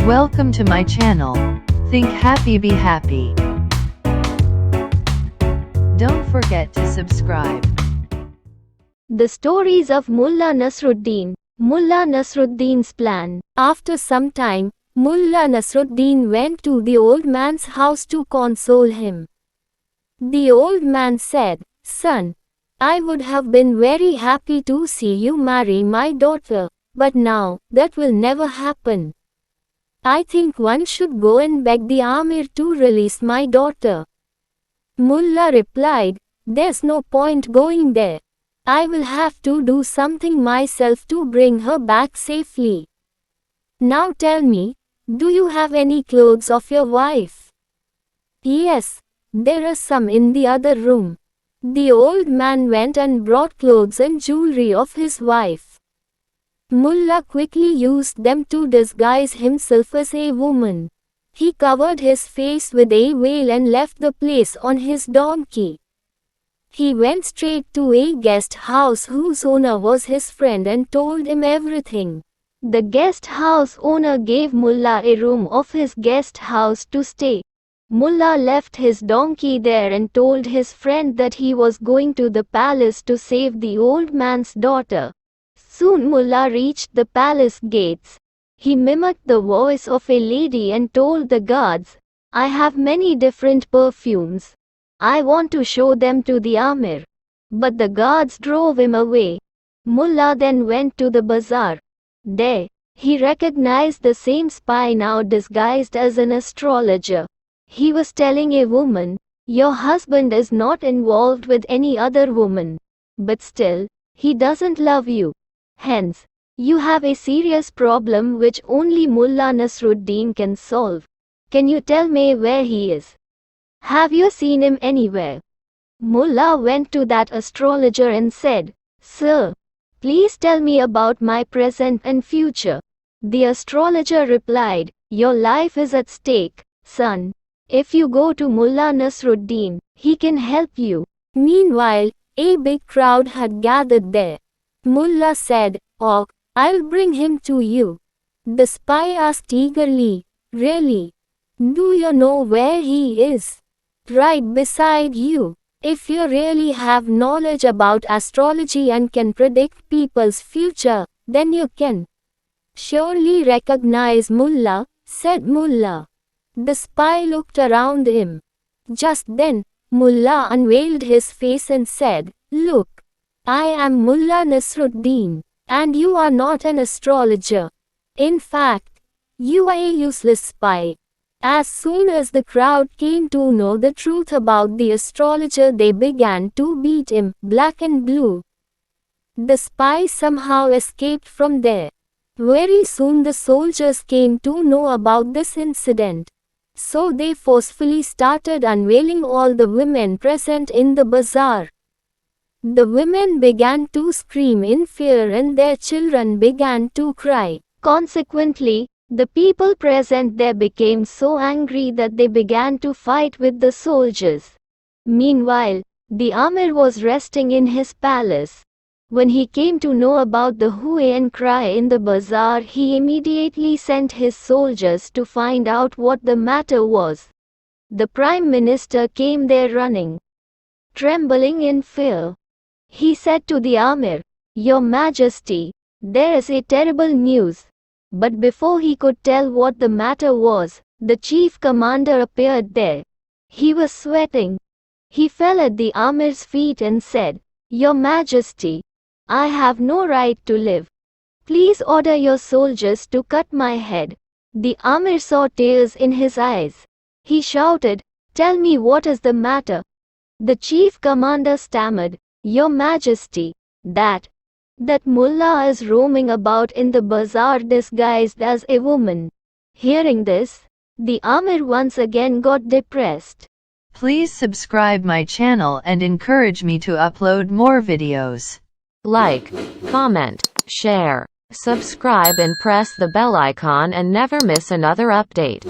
Welcome to my channel. Think happy, be happy. Don't forget to subscribe. The stories of Mulla Nasruddin. Mulla Nasruddin's plan. After some time, Mulla Nasruddin went to the old man's house to console him. The old man said, "Son, I would have been very happy to see you marry my daughter, but now, that will never happen. I think one should go and beg the Amir to release my daughter." Mulla replied, "There's no point going there. I will have to do something myself to bring her back safely. Now tell me, do you have any clothes of your wife?" "Yes, there are some in the other room." The old man went and brought clothes and jewelry of his wife. Mulla quickly used them to disguise himself as a woman. He covered his face with a veil and left the place on his donkey. He went straight to a guest house whose owner was his friend and told him everything. The guest house owner gave Mulla a room of his guest house to stay. Mulla left his donkey there and told his friend that he was going to the palace to save the old man's daughter. Soon Mulla reached the palace gates. He mimicked the voice of a lady and told the guards, "I have many different perfumes. I want to show them to the Amir." But the guards drove him away. Mulla then went to the bazaar. There, he recognized the same spy now disguised as an astrologer. He was telling a woman, "Your husband is not involved with any other woman. But still, he doesn't love you. Hence, you have a serious problem which only Mulla Nasruddin can solve. Can you tell me where he is? Have you seen him anywhere?" Mulla went to that astrologer and said, "Sir, please tell me about my present and future." The astrologer replied, "Your life is at stake, son. If you go to Mulla Nasruddin, he can help you." Meanwhile, a big crowd had gathered there. Mulla said, "Oh, I'll bring him to you." The spy asked eagerly, "Really? Do you know where he is?" "Right beside you. If you really have knowledge about astrology and can predict people's future, then you can surely recognize Mulla," said Mulla. The spy looked around him. Just then, Mulla unveiled his face and said, "Look, I am Mulla Nasruddin, and you are not an astrologer. In fact, you are a useless spy." As soon as the crowd came to know the truth about the astrologer, they began to beat him, black and blue. The spy somehow escaped from there. Very soon the soldiers came to know about this incident. So they forcefully started unveiling all the women present in the bazaar. The women began to scream in fear and their children began to cry. Consequently, the people present there became so angry that they began to fight with the soldiers. Meanwhile, the Amir was resting in his palace. When he came to know about the hue and cry in the bazaar, he immediately sent his soldiers to find out what the matter was. The Prime Minister came there running, trembling in fear. He said to the Amir, "Your Majesty, there is a terrible news." But before he could tell what the matter was, the chief commander appeared there. He was sweating. He fell at the Amir's feet and said, "Your Majesty, I have no right to live. Please order your soldiers to cut my head." The Amir saw tears in his eyes. He shouted, "Tell me what is the matter." The chief commander stammered, "Your Majesty, that Mullah is roaming about in the bazaar disguised as a woman." Hearing this, the Amir once again got depressed. Please subscribe my channel and encourage me to upload more videos. Like, comment, share, subscribe and press the bell icon and never miss another update.